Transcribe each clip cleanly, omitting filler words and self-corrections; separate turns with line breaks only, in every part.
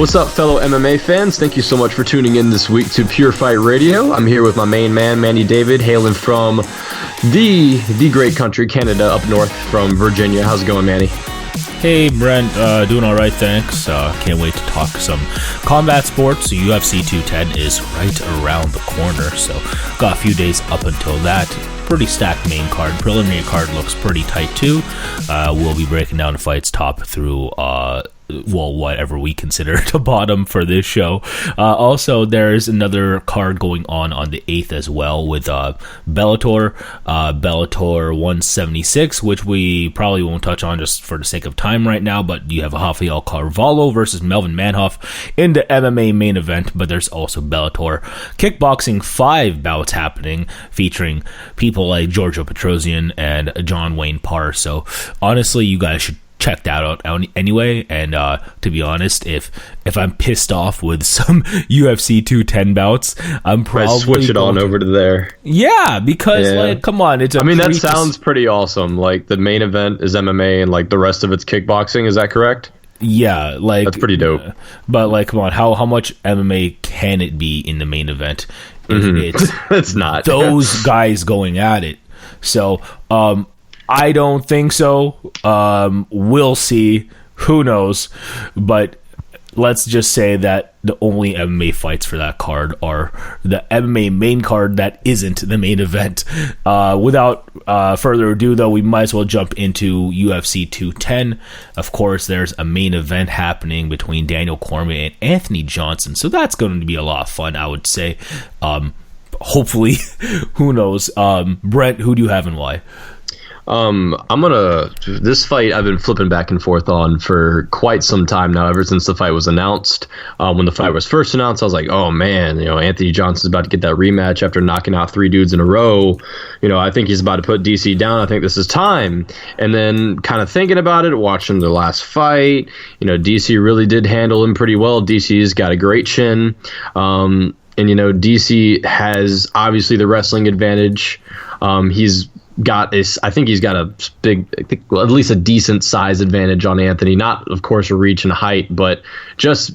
What's up, fellow MMA fans? Thank you so much for tuning in this week to Pure Fight Radio. I'm here with my main man, Manny David, hailing from the great country, Canada, up north from Virginia. How's it going, Manny?
Hey, Brent. Doing all right, thanks. Can't wait to talk some combat sports. UFC 210 is right around the corner, so got a few days up until that. Pretty stacked main card. Preliminary card looks pretty tight, too. We'll be breaking down the fights top through whatever we consider the bottom for this show. Also, there's another card going on the 8th as well with Bellator 176, which we probably won't touch on just for the sake of time right now, but you have Rafael Carvalho versus Melvin Manhoef in the MMA main event, but there's also Bellator Kickboxing 5 bouts happening featuring people like Giorgio Petrosian and John Wayne Parr. So honestly, you guys should check that out anyway. And to be honest, if I'm pissed off with some UFC 210 bouts, I'm probably
switch it on over to there.
Yeah, because like, come on, it's.
That sounds pretty awesome. Like the main event is MMA and like the rest of it's kickboxing. Is that correct?
Yeah, like
that's pretty dope.
But like, come on, how much MMA can it be in the main event?
It's not
those guys going at it. So I don't think so. We'll see. Who knows? But let's just say that the only MMA fights for that card are the MMA main card that isn't the main event. Without further ado, though, we might as well jump into UFC 210. Of course, there's a main event happening between Daniel Cormier and Anthony Johnson. So that's going to be a lot of fun, I would say. Hopefully. Who knows? Brent, who do you have and why?
This fight I've been flipping back and forth on for quite some time now, ever since the fight was announced. When the fight was first announced, I was like, oh man, Anthony Johnson's about to get that rematch after knocking out 3 dudes in a row. I think he's about to put DC down. I think this is time. And then kind of thinking about it, watching the last fight, DC really did handle him pretty well. DC's got a great chin. And DC has obviously the wrestling advantage. I think he's got a big, at least a decent size advantage on Anthony. Not, of course, a reach and height, but just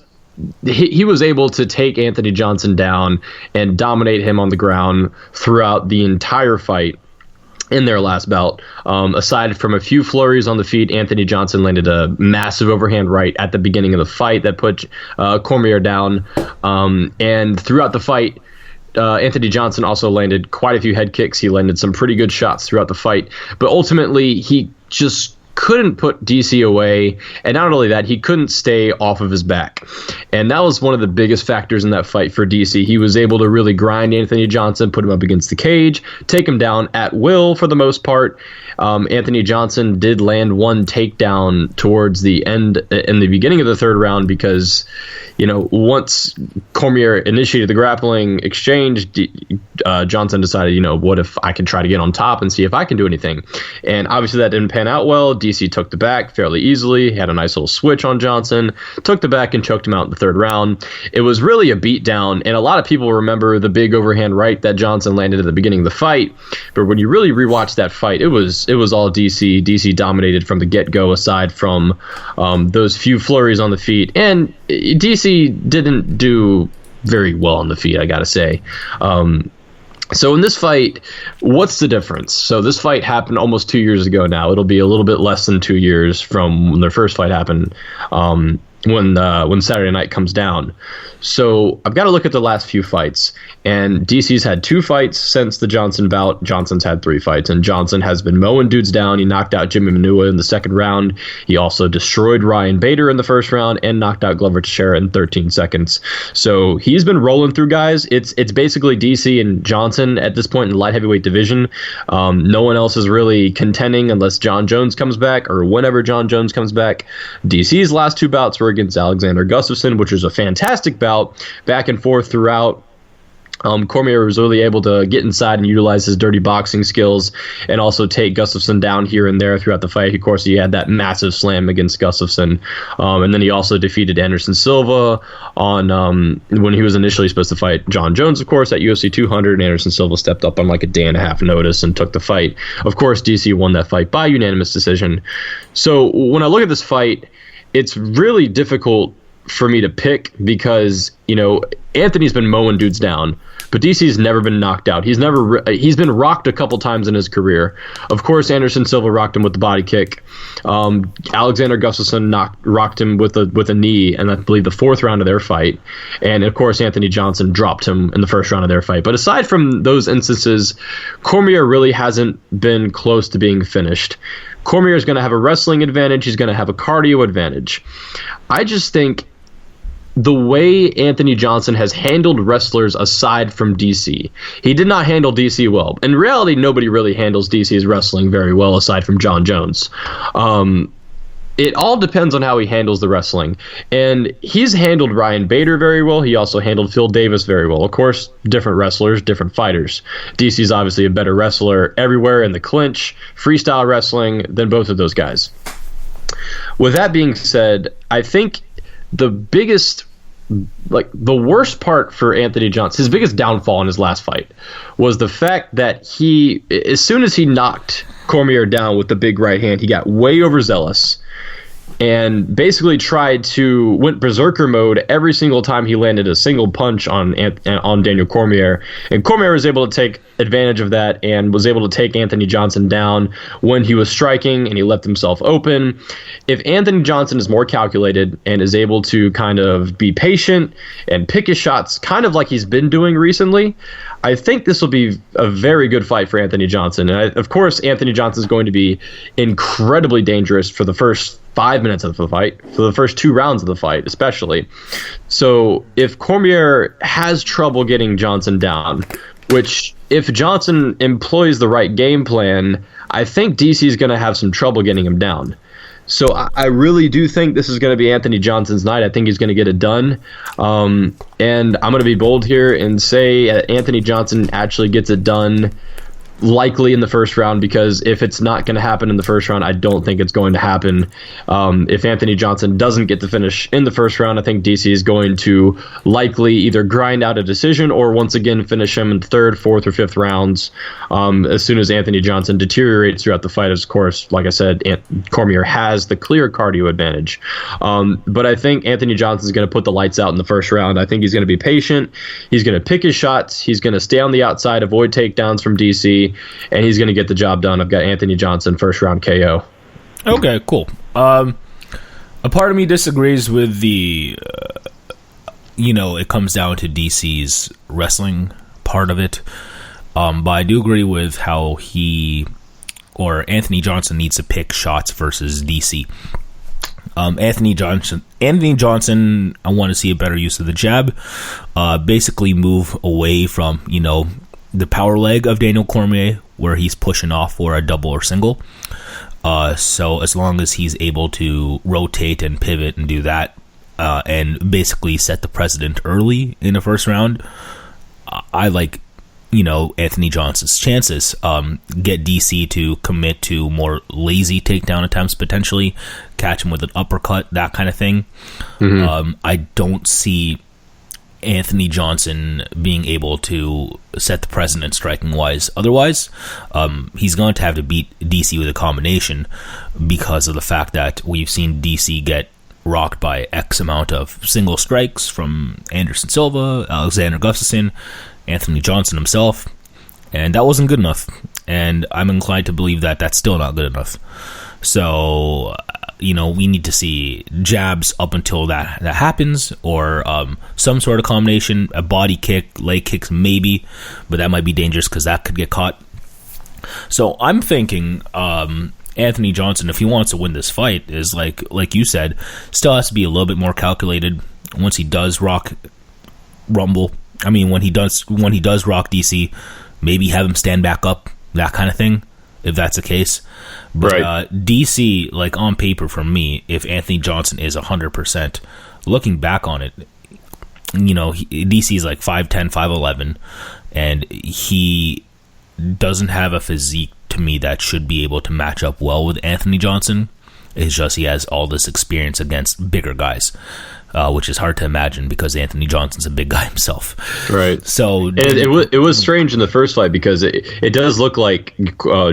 he was able to take Anthony Johnson down and dominate him on the ground throughout the entire fight in their last bout. Aside from a few flurries on the feet, Anthony Johnson landed a massive overhand right at the beginning of the fight that put Cormier down. And throughout the fight, Anthony Johnson also landed quite a few head kicks. He landed some pretty good shots throughout the fight. But ultimately, he just couldn't put DC away. And not only that, he couldn't stay off of his back. And that was one of the biggest factors in that fight for DC. He was able to really grind Anthony Johnson, put him up against the cage, take him down at will for the most part. Anthony Johnson did land one takedown towards the end, in the beginning of the third round, because, once Cormier initiated the grappling exchange, Johnson decided, what if I can try to get on top and see if I can do anything? And obviously that didn't pan out well. DC took the back fairly easily, had a nice little switch on Johnson, took the back and choked him out in the third round. It was really a beatdown, and a lot of people remember the big overhand right that Johnson landed at the beginning of the fight. But when you really rewatch that fight, it was all DC. DC dominated from the get-go, aside from those few flurries on the feet. And DC didn't do very well on the feet, I gotta say. So in this fight, what's the difference? So this fight happened almost 2 years ago now. It'll be a little bit less than 2 years from when their first fight happened, when Saturday Night comes down. So I've got to look at the last few fights, and DC's had 2 fights since the Johnson bout. Johnson's had 3 fights, and Johnson has been mowing dudes down. He knocked out Jimmy Manua in the second round. He also destroyed Ryan Bader in the first round and knocked out Glover Teixeira in 13 seconds. So he's been rolling through guys. It's basically DC and Johnson at this point in the light heavyweight division. No one else is really contending unless John Jones comes back, or whenever John Jones comes back. DC's last 2 bouts were against Alexander Gustafsson, which was a fantastic bout, back and forth throughout. Cormier was really able to get inside and utilize his dirty boxing skills and also take Gustafsson down here and there throughout the fight. Of course, he had that massive slam against Gustafsson. And then he also defeated Anderson Silva on when he was initially supposed to fight John Jones, of course, at UFC 200. And Anderson Silva stepped up on like a day and a half notice and took the fight. Of course, DC won that fight by unanimous decision. So when I look at this fight, it's really difficult for me to pick because, Anthony's been mowing dudes down, but DC's never been knocked out. He's been rocked a couple times in his career. Of course, Anderson Silva rocked him with the body kick. Alexander Gustafsson rocked him with a knee, and I believe the fourth round of their fight. And of course, Anthony Johnson dropped him in the first round of their fight. But aside from those instances, Cormier really hasn't been close to being finished. Cormier is going to have a wrestling advantage. He's going to have a cardio advantage. I just think the way Anthony Johnson has handled wrestlers aside from DC, he did not handle DC well. In reality, nobody really handles DC's wrestling very well aside from John Jones. It all depends on how he handles the wrestling. And he's handled Ryan Bader very well. He also handled Phil Davis very well. Of course, different wrestlers, different fighters. DC's obviously a better wrestler everywhere in the clinch, freestyle wrestling than both of those guys. With that being said, I think the worst part for Anthony Johnson, his biggest downfall in his last fight, was the fact that as soon as he knocked Cormier down with the big right hand, he got way overzealous and basically went berserker mode every single time he landed a single punch on Daniel Cormier. And Cormier was able to take advantage of that and was able to take Anthony Johnson down when he was striking, and he left himself open. If Anthony Johnson is more calculated and is able to kind of be patient and pick his shots, kind of like he's been doing recently, I think this will be a very good fight for Anthony Johnson. And of course, Anthony Johnson is going to be incredibly dangerous for the first 5 minutes of the fight, for the first 2 rounds of the fight, especially. So if Cormier has trouble getting Johnson down, which if Johnson employs the right game plan, I think DC is going to have some trouble getting him down. So I really do think this is going to be Anthony Johnson's night. I think he's going to get it done. And I'm going to be bold here and say Anthony Johnson actually gets it done likely in the first round, because if it's not going to happen in the first round, I don't think it's going to happen. If Anthony Johnson doesn't get the finish in the first round, I think DC is going to likely either grind out a decision or once again finish him in third, fourth, or fifth rounds as soon as Anthony Johnson deteriorates throughout the fight. Of course, like I said, Cormier has the clear cardio advantage. But I think Anthony Johnson is going to put the lights out in the first round. I think he's going to be patient. He's going to pick his shots. He's going to stay on the outside, avoid takedowns from DC, and he's going to get the job done. I've got Anthony Johnson first round KO.
Okay, cool. A part of me disagrees with the, it comes down to DC's wrestling part of it. But I do agree with how Anthony Johnson needs to pick shots versus DC. Anthony Johnson, I want to see a better use of the jab. Basically move away from, the power leg of Daniel Cormier, where he's pushing off for a double or single. So as long as he's able to rotate and pivot and do that, and basically set the precedent early in the first round, I like, Anthony Johnson's chances. Get DC to commit to more lazy takedown attempts, potentially catch him with an uppercut, that kind of thing. Mm-hmm. I don't see Anthony Johnson being able to set the precedent striking wise. Otherwise, he's going to have to beat DC with a combination, because of the fact that we've seen DC get rocked by X amount of single strikes from Anderson Silva, Alexander Gustafsson, Anthony Johnson himself, and that wasn't good enough. And I'm inclined to believe that that's still not good enough. So we need to see jabs up until that happens, or some sort of combination, a body kick, leg kicks maybe, but that might be dangerous because that could get caught. So I'm thinking Anthony Johnson, if he wants to win this fight, is like you said, still has to be a little bit more calculated once he does rock Rumble. I mean, when he does rock DC, maybe have him stand back up, that kind of thing, if that's the case. But right. DC, on paper for me, if Anthony Johnson is 100%, looking back on it, DC is 5'10", 5'11", and he doesn't have a physique to me that should be able to match up well with Anthony Johnson. It's just he has all this experience against bigger guys. which is hard to imagine because Anthony Johnson's a big guy himself.
Right.
So
and it was strange in the first fight because it does look like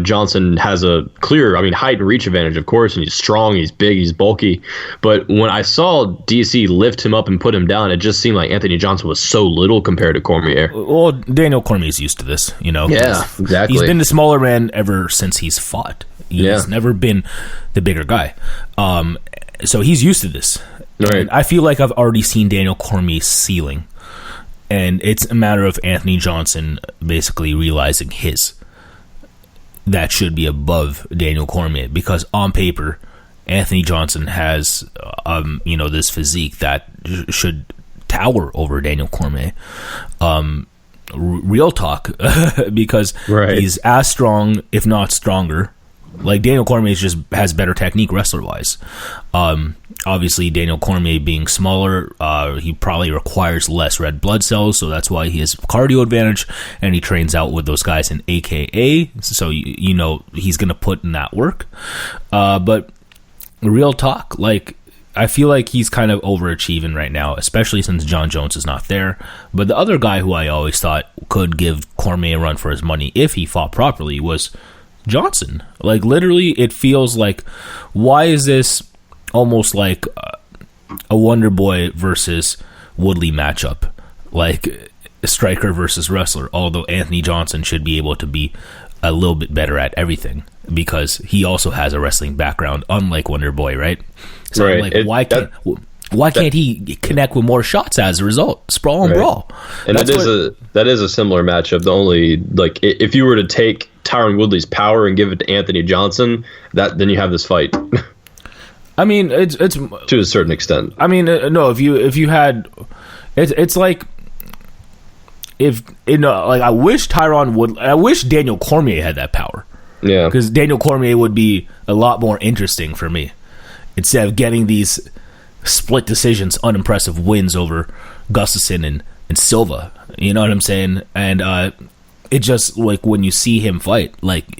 Johnson has a clear, height and reach advantage, of course, and he's strong, he's big, he's bulky. But when I saw DC lift him up and put him down, it just seemed like Anthony Johnson was so little compared to Cormier.
Well, Daniel Cormier's used to this,
Yeah, exactly.
He's been the smaller man ever since he's fought. He's never been the bigger guy. So he's used to this. Right. And I feel like I've already seen Daniel Cormier's ceiling. And it's a matter of Anthony Johnson basically realizing that should be above Daniel Cormier. Because on paper, Anthony Johnson has, this physique that should tower over Daniel Cormier. Real talk, because he's as strong, if not stronger. Like Daniel Cormier just has better technique wrestler-wise. Obviously, Daniel Cormier being smaller, he probably requires less red blood cells, so that's why he has cardio advantage, and he trains out with those guys in AKA, so he's going to put in that work. But real talk, I feel like he's kind of overachieving right now, especially since John Jones is not there. But the other guy who I always thought could give Cormier a run for his money if he fought properly was Johnson. Literally, it feels like, why is this almost like a Wonder Boy versus Woodley matchup? Like a striker versus wrestler, although Anthony Johnson should be able to be a little bit better at everything because he also has a wrestling background, unlike Wonder Boy, right? So
right.
Why can't he connect with more shots as a result? Sprawl and brawl.
And that is a similar matchup. The only if you were to take Tyron Woodley's power and give it to Anthony Johnson, then you have this fight.
It's
to a certain extent.
No. If you had, it's like if I wish I wish Daniel Cormier had that power.
Yeah,
because Daniel Cormier would be a lot more interesting for me instead of getting these split decisions, unimpressive wins over Gustafsson and Silva. You know what I'm saying? And it just when you see him fight,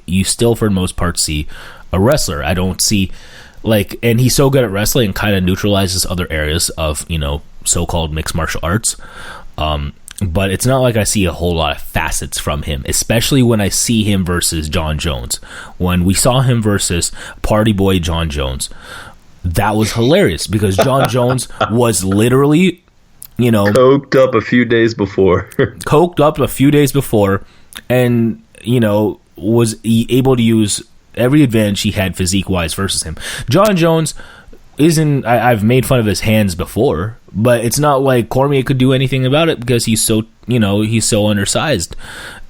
you still for the most part see a wrestler. I don't see and he's so good at wrestling and kind of neutralizes other areas of so-called mixed martial arts. But it's not like I see a whole lot of facets from him, especially when I see him versus John Jones. When we saw him versus Party Boy John Jones, that was hilarious because John Jones was literally,
coked up a few days before. And, was able to use every advantage he had physique-wise versus him. John Jones I've made fun of his hands before, but it's not like Cormier could do anything about it because he's so undersized.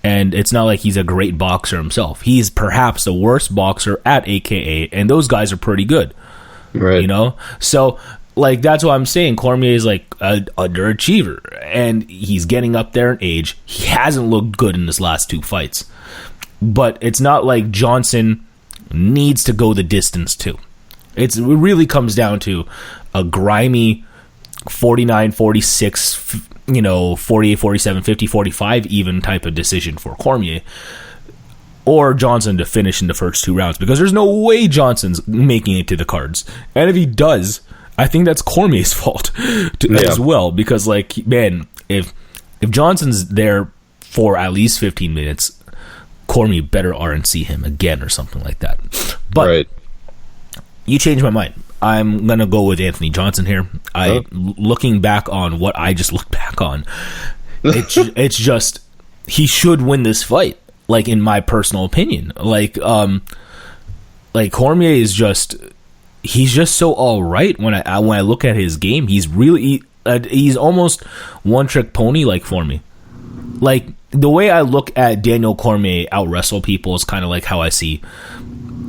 And it's not like he's a great boxer himself. He's perhaps the worst boxer at AKA, and those guys are pretty good. Right. So that's what I'm saying. Cormier is an underachiever, and he's getting up there in age. He hasn't looked good in his last two fights, but it's not like Johnson needs to go the distance too. It really comes down to a grimy 49, 46, 48, 47, 50, 45 even type of decision for Cormier, or Johnson to finish in the first two rounds, because there's no way Johnson's making it to the cards. And if he does, I think that's Cormier's fault as well, because if Johnson's there for at least 15 minutes, Cormier better RNC him again or something like that. But you changed my mind. I'm going to go with Anthony Johnson here. Looking back on what I just looked back on, it's just, he should win this fight, in my personal opinion. Cormier is he's just so all right when I look at his game. He's really, he's almost one-trick pony, for me. The way I look at Daniel Cormier out-wrestle people is kind of like how I see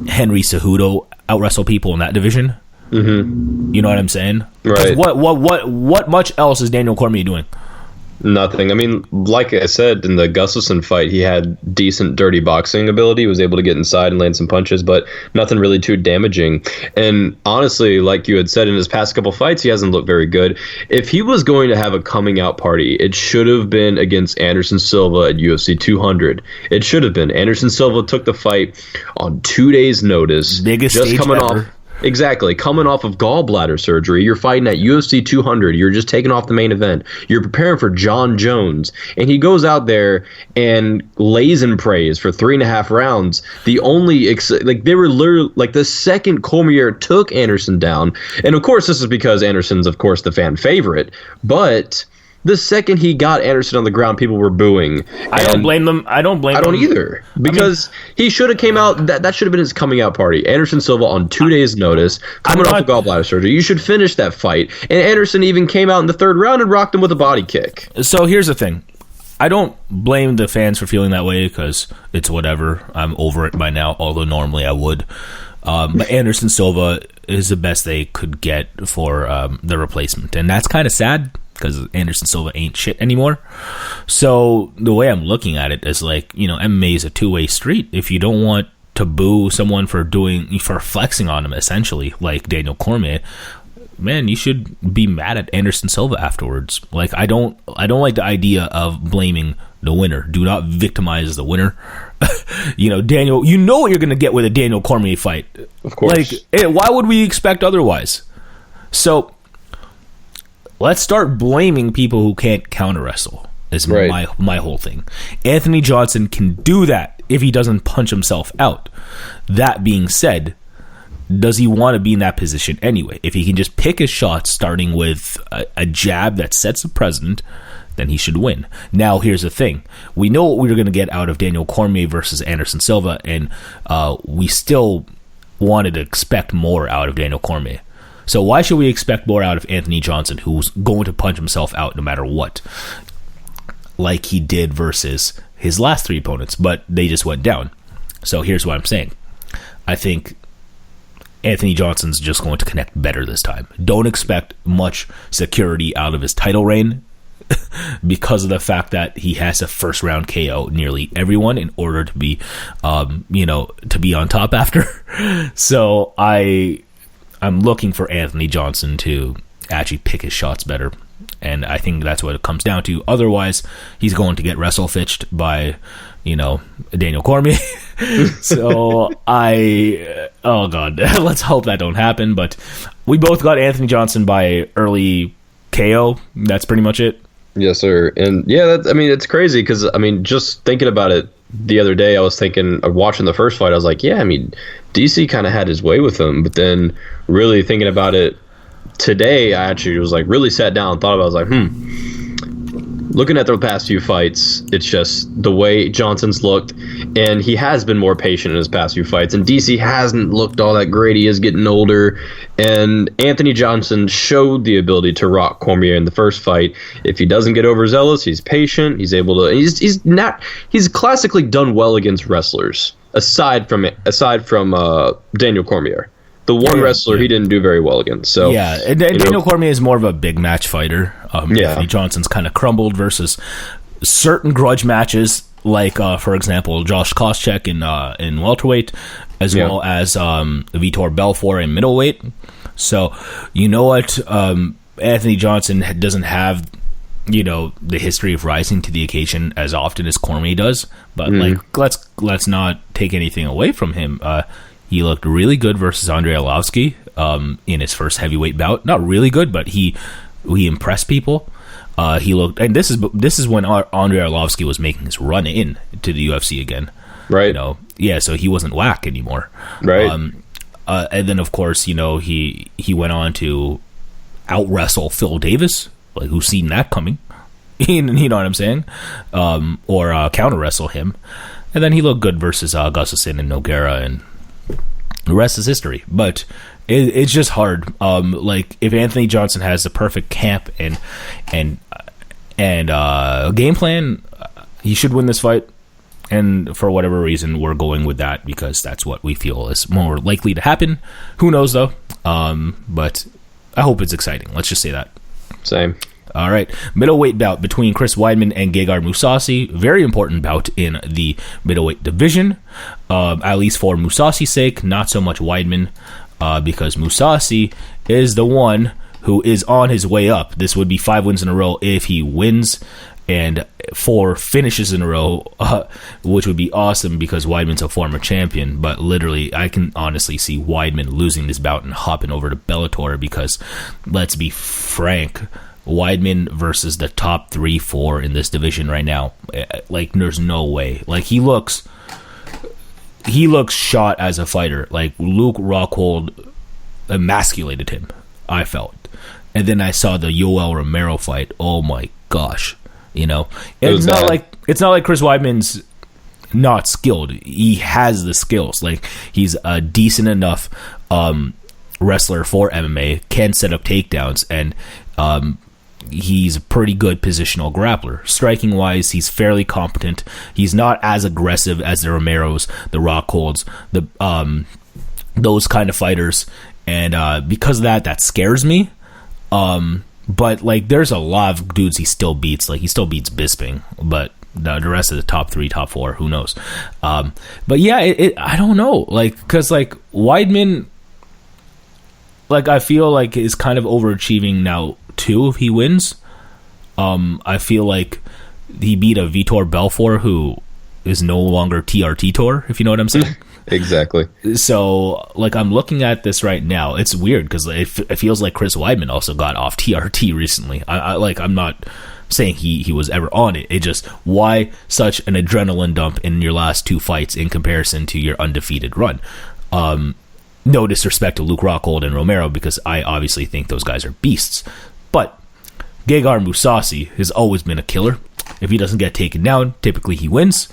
Henry Cejudo out-wrestle people in that division. Mm-hmm. You know what I'm saying? Right. What much else is Daniel Cormier doing? Nothing. Like I said, in the Gustafsson fight, he had decent dirty boxing ability, was able to get inside and land some punches, but nothing really too damaging. And honestly, like you had said, in his past couple fights, he hasn't looked very good. If he was going to have a coming out party, it should have been against Anderson Silva at UFC 200. It should have been. Anderson Silva took the fight on 2 days' notice.
Biggest stage ever.
Exactly. Coming off of gallbladder surgery, you're fighting at UFC 200. You're just taking off the main event. You're preparing for John Jones. And he goes out there and lays in praise for 3.5 rounds. The only, they were literally, the second Cormier took Anderson down. And of course, this is because Anderson's, of course, the fan favorite. But the second he got Anderson on the ground, people were booing.
I don't blame them. I don't
either. Because he should have came out. That should have been his coming out party. Anderson Silva on 2 days' notice, coming off of gallbladder surgery. You should finish that fight. And Anderson even came out in the third round and rocked him with a body kick.
So here's the thing. I don't blame the fans for feeling that way because it's whatever. I'm over it by now, although normally I would. But Anderson Silva is the best they could get for the replacement. And that's kind of sad, because Anderson Silva ain't shit anymore. So the way I'm looking at it is MMA is a two-way street. If you don't want to boo someone for flexing on him, essentially, like Daniel Cormier, man, you should be mad at Anderson Silva afterwards. I don't like the idea of blaming the winner. Do not victimize the winner. Daniel, you know what you're going to get with a Daniel Cormier fight.
Of course.
Why would we expect otherwise? So let's start blaming people who can't counter wrestle. Is right. my whole thing. Anthony Johnson can do that if he doesn't punch himself out. That being said, does he want to be in that position anyway? If he can just pick his shots, starting with a jab that sets the precedent, then he should win. Now, here's the thing. We know what we were going to get out of Daniel Cormier versus Anderson Silva, and we still wanted to expect more out of Daniel Cormier. So why should we expect more out of Anthony Johnson, who's going to punch himself out no matter what, like he did versus his last 3 opponents, but they just went down. So here's what I'm saying. I think Anthony Johnson's just going to connect better this time. Don't expect much security out of his title reign because of the fact that he has a first round KO nearly everyone in order to be, to be on top after. So I'm looking for Anthony Johnson to actually pick his shots better. And I think that's what it comes down to. Otherwise, he's going to get wrestle-fitched by, Daniel Cormier. So oh God, let's hope that don't happen. But we both got Anthony Johnson by early KO. That's pretty much it.
Yes, sir. And yeah, it's crazy because, just thinking about it the other day, I was thinking, watching the first fight, I was like, yeah, DC kind of had his way with him. But then really thinking about it today, I actually was really sat down and thought about it. I was like, looking at the past few fights, it's just the way Johnson's looked, and he has been more patient in his past few fights, and DC hasn't looked all that great. He is getting older, and Anthony Johnson showed the ability to rock Cormier in the first fight. If he doesn't get overzealous, he's patient, he's able to, he's classically done well against wrestlers, aside from Daniel Cormier. The one wrestler he didn't do very well against. So
yeah, and Daniel Cormier is more of a big match fighter. Anthony Johnson's kind of crumbled versus certain grudge matches, like for example, Josh Koscheck in welterweight, as well as Vitor Belfort in middleweight. So you know what, Anthony Johnson doesn't have the history of rising to the occasion as often as Cormier does. But let's not take anything away from him. He looked really good versus Andrei Arlovski in his first heavyweight bout. Not really good, but he impressed people. He looked, and this is when Andrei Arlovski was making his run in to the UFC again,
right?
So he wasn't whack anymore,
right?
And then of course he went on to out wrestle Phil Davis, who's seen that coming, you know what I'm saying, or counter wrestle him, and then he looked good versus Gustafsson and Nogueira, and the rest is history. But it's just hard. If Anthony Johnson has the perfect camp and game plan, he should win this fight. And for whatever reason, we're going with that because that's what we feel is more likely to happen. Who knows though? But I hope it's exciting. Let's just say that.
Same.
All right, middleweight bout between Chris Weidman and Gegard Mousasi. Very important bout in the middleweight division, at least for Mousasi's sake, not so much Weidman, because Mousasi is the one who is on his way up. This would be 5 wins in a row if he wins, and 4 finishes in a row, which would be awesome because Weidman's a former champion. But literally, I can honestly see Weidman losing this bout and hopping over to Bellator because, let's be frank, Weidman versus the top 3-4 in this division right now, like, there's no way. Like, he looks shot as a fighter. Like, Luke Rockhold emasculated him, I felt. And then I saw the Yoel Romero fight. Oh my gosh. You know, it's not like Chris Weidman's not skilled. He has the skills. Like, he's a decent enough wrestler for MMA, can set up takedowns, and he's a pretty good positional grappler. Striking wise, he's fairly competent. He's not as aggressive as the Romeros, the Rockholds, those kind of fighters, and because of that scares me. But, like, there's a lot of dudes he still beats. Like, he still beats Bisping, but the rest of the top 3, top 4, who knows? But yeah, I don't know. Like, because, like, Weidman, like, I feel like is kind of overachieving now too if he wins. I feel like he beat a Vitor Belfort who is no longer TRT Tour, if you know what I'm saying.
Exactly.
So, like, I'm looking at this right now. It's weird because it feels like Chris Weidman also got off TRT recently. I'm not saying he was ever on it. It just, why such an adrenaline dump in your last 2 fights in comparison to your undefeated run? No disrespect to Luke Rockhold and Romero, because I obviously think those guys are beasts. But Gegard Mousasi has always been a killer. If he doesn't get taken down, typically he wins.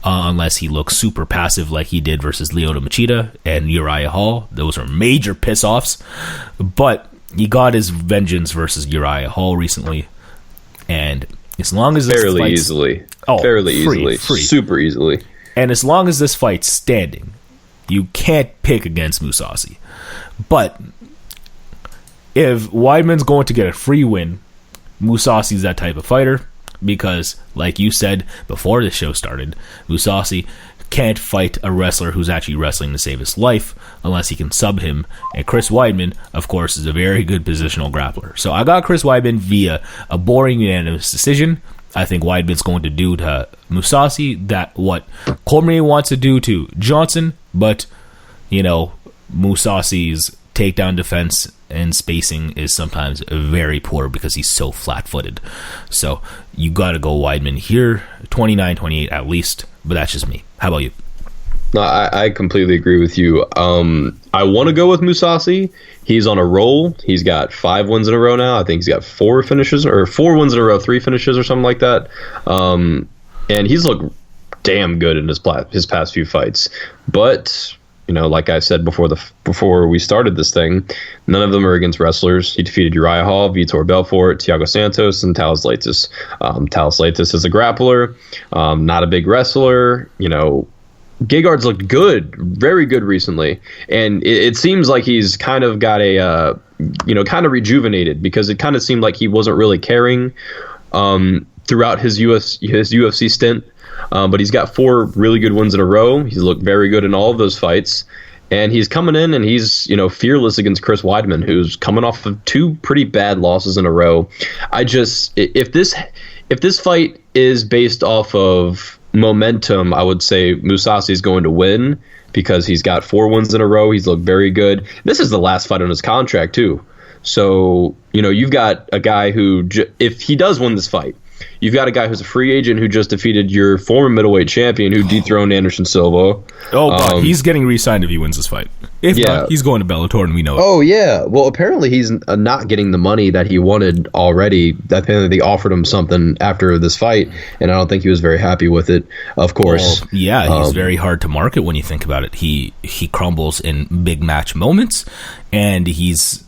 Unless he looks super passive like he did versus Lyoto Machida and Uriah Hall. Those are major piss-offs. But he got his vengeance versus Uriah Hall recently. And as long as this
fairly easily. Super easily.
And as long as this fight's standing, you can't pick against Mousasi. But if Weidman's going to get a free win, Mousasi's that type of fighter. Because, like you said before the show started, Mousasi can't fight a wrestler who's actually wrestling to save his life unless he can sub him. And Chris Weidman, of course, is a very good positional grappler. So I got Chris Weidman via a boring unanimous decision. I think Weidman's going to do to Mousasi that what Cormier wants to do to Johnson. But, you know, Mousasi's takedown defense and spacing is sometimes very poor because he's so flat-footed. So you got to go Weidman here, 29-28 at least, but that's just me. How about you?
No, I completely agree with you. I want to go with Mousasi. He's on a roll. He's got 5 wins in a row now. I think he's got 4 finishes, or 4 wins in a row, 3 finishes or something like that. And he's looked damn good in his past few fights. But, you know, like I said before we started this thing, none of them are against wrestlers. He defeated Uriah Hall, Vitor Belfort, Thiago Santos, and Thales Leites. Thales Leites is a grappler, not a big wrestler. You know, Gegard's looked good, very good recently, and it seems like he's kind of got a, kind of rejuvenated, because it kind of seemed like he wasn't really caring throughout his UFC stint. But he's got 4 really good wins in a row. He's looked very good in all of those fights. And he's coming in and he's, fearless against Chris Weidman, who's coming off of 2 pretty bad losses in a row. If this fight is based off of momentum, I would say Mousasi is going to win, because he's got 4 wins in a row. He's looked very good. This is the last fight on his contract too. So, you've got a guy who, if he does win this fight, you've got a guy who's a free agent who just defeated your former middleweight champion who dethroned Anderson Silva.
Oh, but he's getting re-signed if he wins this fight. If not, he's going to Bellator, and we know it.
Oh, yeah. Well, apparently he's not getting the money that he wanted already. Apparently they offered him something after this fight, and I don't think he was very happy with it, of course.
Well, yeah, he's very hard to market when you think about it. He crumbles in big match moments, and he's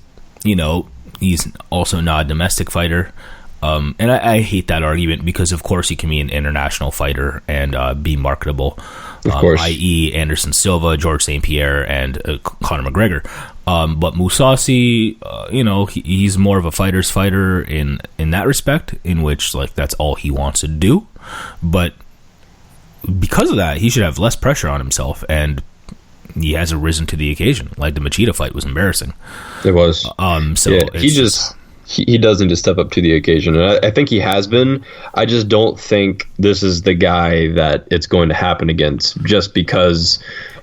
also not a domestic fighter. And I hate that argument, because of course he can be an international fighter and be marketable, i.e. Anderson Silva, George St. Pierre, and Conor McGregor. But Mousasi, he's more of a fighter's fighter in that respect, in which, like, that's all he wants to do. But because of that, he should have less pressure on himself, and he hasn't risen to the occasion. Like, the Machida fight was embarrassing.
It was.
So
yeah, he does need to step up to the occasion, and I think he has been. I just don't think this is the guy that it's going to happen against, just because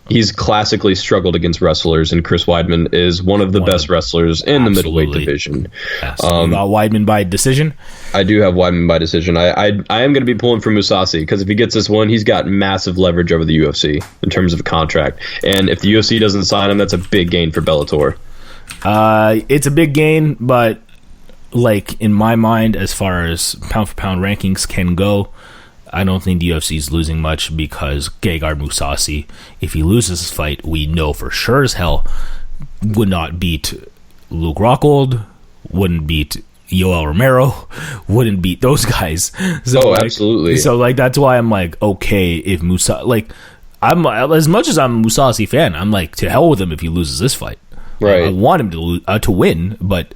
he's classically struggled against wrestlers, and Chris Weidman is one of the best wrestlers in the middleweight division.
Yes. You got Weidman by decision?
I do have Weidman by decision. I am going to be pulling for Mousasi, because if he gets this one, he's got massive leverage over the UFC in terms of a contract. And if the UFC doesn't sign him, that's a big gain for Bellator.
It's a big gain, but like in my mind, as far as pound for pound rankings can go, I don't think the UFC is losing much, because Gegard Mousasi, if he loses this fight, we know for sure as hell would not beat Luke Rockhold, wouldn't beat Yoel Romero, wouldn't beat those guys. So
absolutely.
So like that's why I'm like, okay, if Mousasi, like I'm, as much as I'm a Mousasi fan, I'm like, to hell with him if he loses this fight.
Right.
I want him to win, but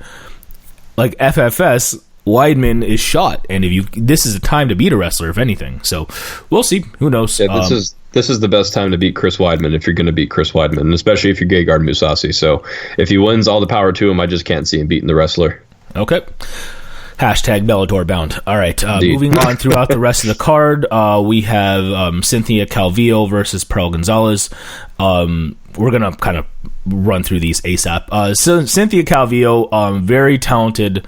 like FFS, Weidman is shot, and this is a time to beat a wrestler, if anything. So we'll see. Who knows?
Yeah, this is the best time to beat Chris Weidman if you're going to beat Chris Weidman, and especially if you're Gegard Mousasi. So if he wins, all the power to him. I just can't see him beating the wrestler.
Okay. Hashtag Bellator bound. All right. Moving on throughout the rest of the card, we have Cynthia Calvillo versus Pearl Gonzalez. We're going to kind of run through these ASAP. So Cynthia Calvillo, very talented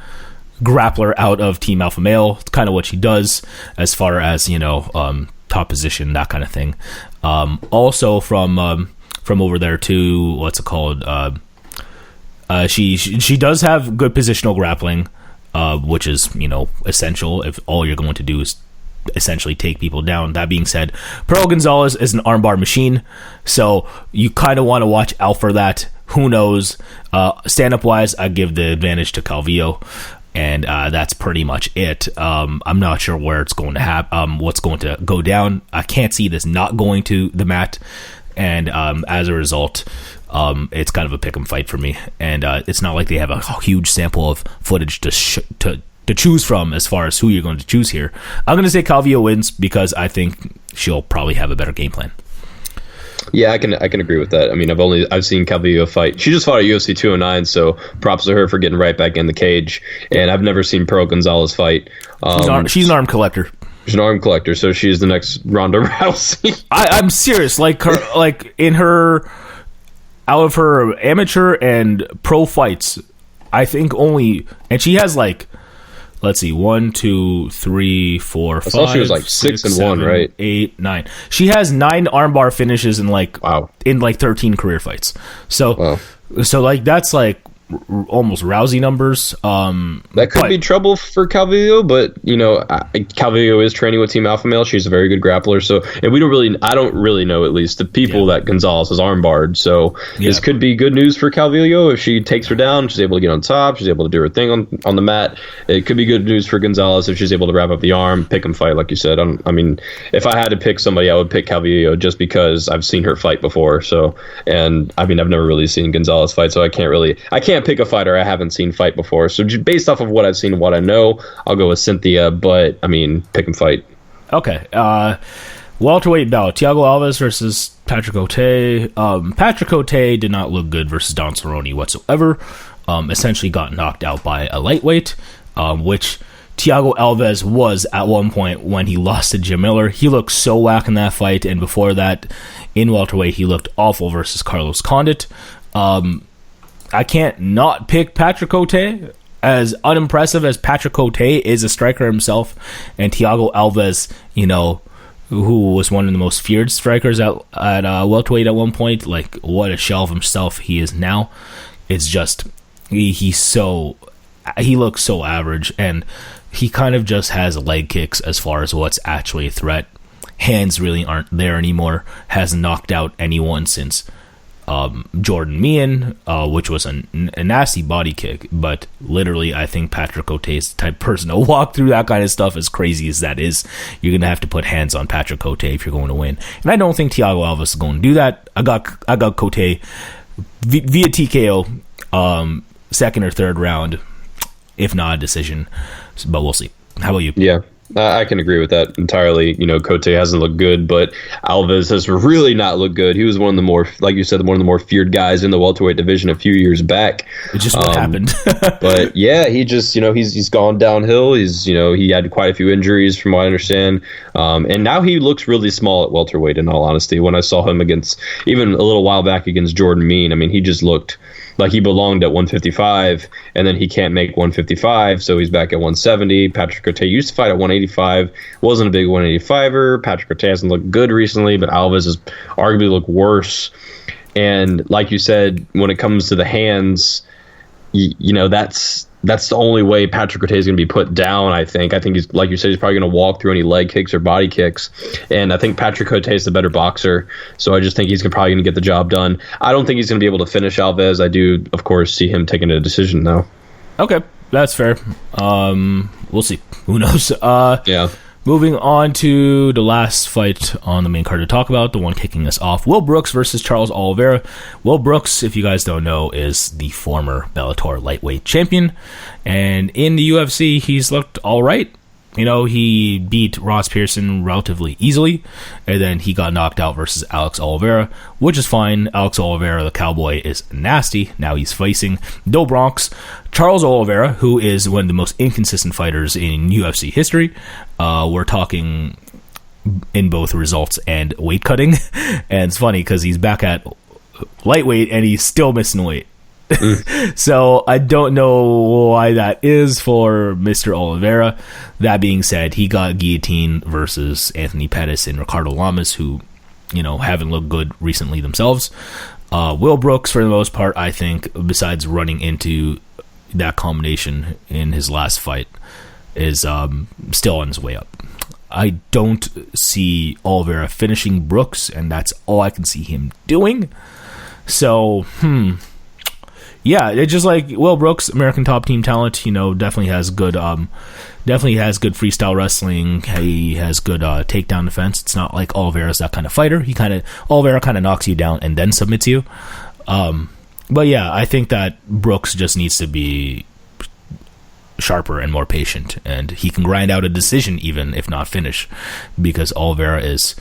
grappler out of Team Alpha Male. It's kind of what she does as far as, top position, that kind of thing. Also from over there too, what's it called? She does have good positional grappling, which is, essential if all you're going to do is essentially take people down. That being said, Pearl Gonzalez is an armbar machine, so you kind of want to watch out for that. Who knows? Stand-up wise, I give the advantage to Calvillo. And that's pretty much it. I'm not sure where it's going to happen, what's going to go down. I can't see this not going to the mat. And as a result, it's kind of a pick 'em fight for me. And it's not like they have a huge sample of footage to choose from as far as who you're going to choose here. I'm going to say Calvillo wins, because I think she'll probably have a better game plan.
Yeah, I can agree with that. I mean, I've seen Calvillo fight. She just fought at UFC 209, so props to her for getting right back in the cage. And I've never seen Pearl Gonzalez fight.
She's an arm collector.
She's an arm collector, so she's the next Ronda Rousey.
I'm serious. Like out of her amateur and pro fights, I think only, and she has like, let's see, 1, 2, 3, 4, 5. I saw
she was like 6-1, right?
8, 9. She has 9 armbar finishes in 13 career fights. So that's like almost Rousey numbers.
That could be trouble for Calvillo, but Calvillo is training with Team Alpha Male. She's a very good grappler. So, and I don't really know, at least the people that Gonzalez has armbarred. So this could be good news for Calvillo if she takes her down. She's able to get on top. She's able to do her thing on the mat. It could be good news for Gonzalez if she's able to wrap up the arm, pick and fight, like you said. I mean, if I had to pick somebody, I would pick Calvillo just because I've seen her fight before. So, and I mean, I've never really seen Gonzalez fight, so I can't pick a fighter I haven't seen fight before. So just based off of what I've seen and what I know, I'll go with Cynthia, but I mean, pick and fight.
Okay. Welterweight bout, Thiago Alves versus Patrick Cote. Patrick Cote did not look good versus Don Cerrone whatsoever. Essentially got knocked out by a lightweight, which Thiago Alves was at one point when he lost to Jim Miller. He looked so whack in that fight, and before that, in welterweight, he looked awful versus Carlos Condit. I can't not pick Patrick Cote. As unimpressive as Patrick Cote is a striker himself, and Thiago Alves, who was one of the most feared strikers at welterweight at one point, like what a shell of himself he is now. It's just he looks so average, and he kind of just has leg kicks as far as what's actually a threat. Hands really aren't there anymore. Hasn't knocked out anyone since Jordan Meehan, which was a nasty body kick, but literally I think Patrick Cote is the type of person to walk through that kind of stuff. As crazy as that is, you're going to have to put hands on Patrick Cote if you're going to win, and I don't think Thiago Alves is going to do that. I got Cote via TKO, second or third round, if not a decision, but we'll see. How about you?
Yeah, I can agree with that entirely. Cote hasn't looked good, but Alves has really not looked good. He was one of the more, like you said, one of the more feared guys in the welterweight division a few years back.
It's just what happened.
But yeah, he just, he's gone downhill. He had quite a few injuries from what I understand. And now he looks really small at welterweight, in all honesty. When I saw him even a little while back against Jordan Mean, I mean, he just looked like he belonged at 155, and then he can't make 155, so he's back at 170. Patrick Cote used to fight at 185, wasn't a big 185er. Patrick Cote hasn't looked good recently, but Alves has arguably looked worse. And like you said, when it comes to the hands, that's the only way Patrick Cote is going to be put down, I think. I think he's, like you said, he's probably going to walk through any leg kicks or body kicks. And I think Patrick Cote is the better boxer, so I just think he's probably going to get the job done. I don't think he's going to be able to finish Alves. I do, of course, see him taking a decision, though.
Okay, that's fair. We'll see. Who knows?
Yeah.
Moving on to the last fight on the main card to talk about, the one kicking us off, Will Brooks versus Charles Oliveira. Will Brooks, if you guys don't know, is the former Bellator lightweight champion, and in the UFC, he's looked all right. He beat Ross Pearson relatively easily, and then he got knocked out versus Alex Oliveira, which is fine. Alex Oliveira, the cowboy, is nasty. Now he's facing Do Bronx. Charles Oliveira, who is one of the most inconsistent fighters in UFC history. We're talking in both results and weight cutting. And it's funny because he's back at lightweight and he's still missing weight. So I don't know why that is for Mr. Oliveira. That being said, he got guillotine versus Anthony Pettis and Ricardo Lamas, who, haven't looked good recently themselves. Will Brooks, for the most part, I think, besides running into that combination in his last fight, is still on his way up. I don't see Oliveira finishing Brooks, and that's all I can see him doing. So, yeah, it's just like Will Brooks, American top team talent. Definitely has good freestyle wrestling. He has good takedown defense. It's not like Oliveira's that kind of fighter. Oliveira kind of knocks you down and then submits you. But yeah, I think that Brooks just needs to be sharper and more patient, and he can grind out a decision even if not finish, because Oliveira is,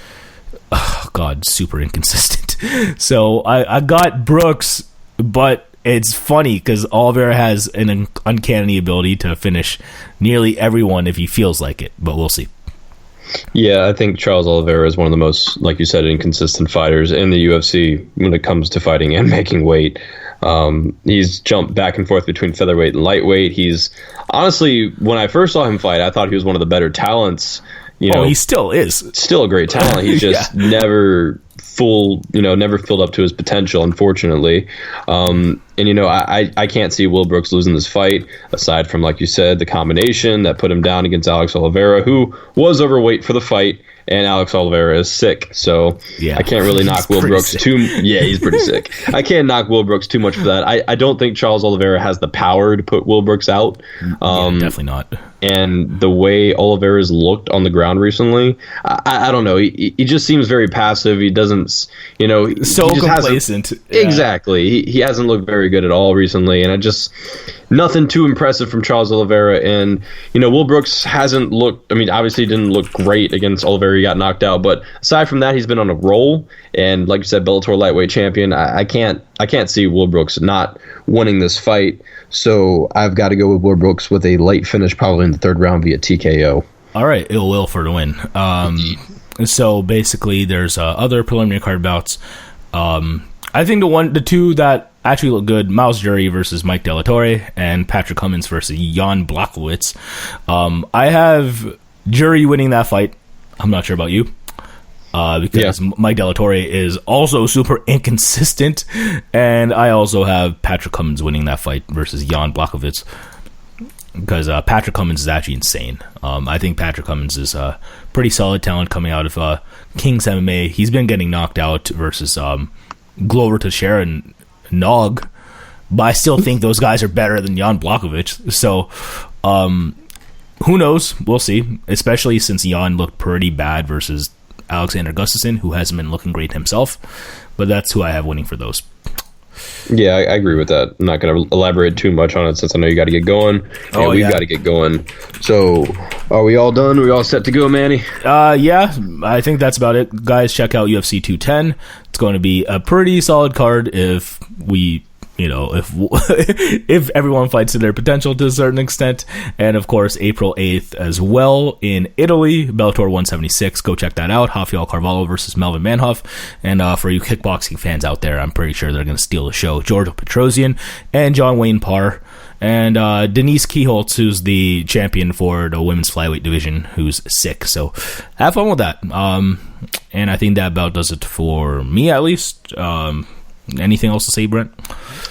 super inconsistent. So I got Brooks, but it's funny because Oliveira has an uncanny ability to finish nearly everyone if he feels like it, but we'll see.
Yeah, I think Charles Oliveira is one of the most, like you said, inconsistent fighters in the UFC when it comes to fighting and making weight. He's jumped back and forth between featherweight and lightweight. He's honestly, when I first saw him fight, I thought he was one of the better talents.
He still is.
Still a great talent. He's just never filled up to his potential, unfortunately. I can't see Will Brooks losing this fight, aside from, like you said, the combination that put him down against Alex Oliveira, who was overweight for the fight, and Alex Oliveira is sick. So I can't really knock Will Brooks too. Yeah, he's pretty sick. I can't knock Will Brooks too much for that. I don't think Charles Oliveira has the power to put Will Brooks out.
Definitely not.
And the way Oliveira's looked on the ground recently, I don't know. He just seems very passive. He doesn't,
so complacent.
Exactly. He hasn't looked very good at all recently, and nothing too impressive from Charles Oliveira. And Will Brooks hasn't looked. I mean, obviously, he didn't look great against Oliveira. He got knocked out, but aside from that, he's been on a roll. And like you said, Bellator lightweight champion. I can't see Will Brooks not winning this fight. So I've got to go with Will Brooks with a late finish, probably in the third round via TKO.
All right, ill will for the win. So basically, there's other preliminary card bouts. I think the two that actually look good: Miles Jury versus Mike De La Torre, and Patrick Cummins versus Jan Blachowicz. I have Jury winning that fight. I'm not sure about you. Because Mike De La Torre is also super inconsistent, and I also have Patrick Cummins winning that fight versus Jan Blachowicz, because Patrick Cummins is actually insane. I think Patrick Cummins is a pretty solid talent coming out of King's MMA. He's been getting knocked out versus Glover Teixeira and Nog, but I still think those guys are better than Jan Blachowicz. So who knows? We'll see, especially since Jan looked pretty bad versus Alexander Gustafsson, who hasn't been looking great himself. But that's who I have winning for those.
Yeah, I agree with that. I'm not going to elaborate too much on it since I know you got to get going. And we've got to get going. So, are we all done? Are we all set to go, Manny?
Yeah, I think that's about it. Guys, check out UFC 210. It's going to be a pretty solid card if we... if everyone fights to their potential to a certain extent. And of course, April 8th as well in Italy, Bellator 176. Go check that out. Rafael Carvalho versus Melvin Manhoff. And for you kickboxing fans out there, I'm pretty sure they're going to steal the show. George Petrosian and John Wayne Parr. And Denise Keyholtz, who's the champion for the women's flyweight division, who's sick. So have fun with that. And I think that about does it for me, at least. Anything else to say, Brent?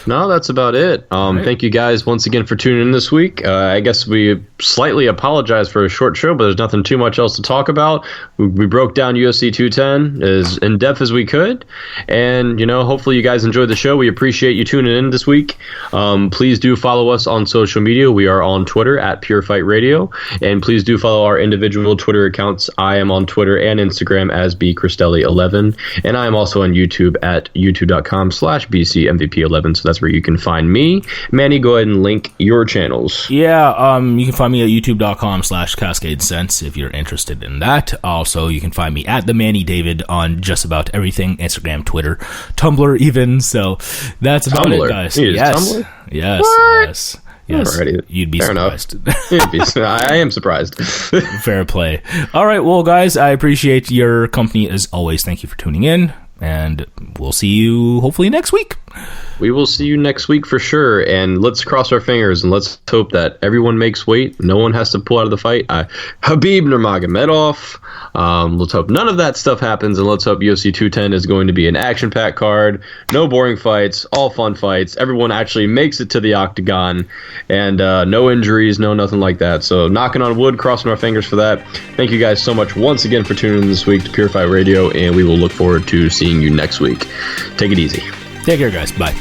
No, that's about it. Right. Thank you guys once again for tuning in this week. I guess we slightly apologize for a short show, but there's nothing too much else to talk about. We broke down UFC 210 as in depth as we could. And, hopefully you guys enjoyed the show. We appreciate you tuning in this week. Please do follow us on social media. We are on Twitter at Pure Fight Radio. And please do follow our individual Twitter accounts. I am on Twitter and Instagram as BCristelli11. And I am also on YouTube at youtube.com/BCMVP11. So that's where you can find me. Manny, go ahead and link your channels.
Yeah, you can find me at youtube.com/Cascade Sense if you're interested in that. Also, you can find me at the Manny David on just about everything: Instagram, Twitter, Tumblr, even. So that's about it, guys. Yes,
Tumblr?
Yes,
what?
Yes. Yes,
alrighty.
You'd be
Fair
surprised.
I am surprised.
Fair play. All right, well, guys, I appreciate your company as always. Thank you for tuning in, and we'll see you hopefully next week.
We will see you next week for sure, and let's cross our fingers and let's hope that everyone makes weight. No one has to pull out of the fight. Habib Nurmagomedov. Let's hope none of that stuff happens, and let's hope UFC 210 is going to be an action-packed card. No boring fights, all fun fights. Everyone actually makes it to the octagon, and no injuries, no nothing like that. So knocking on wood, crossing our fingers for that. Thank you guys so much once again for tuning in this week to Pure Fight Radio, and we will look forward to seeing you next week. Take it easy.
Take care, guys. Bye.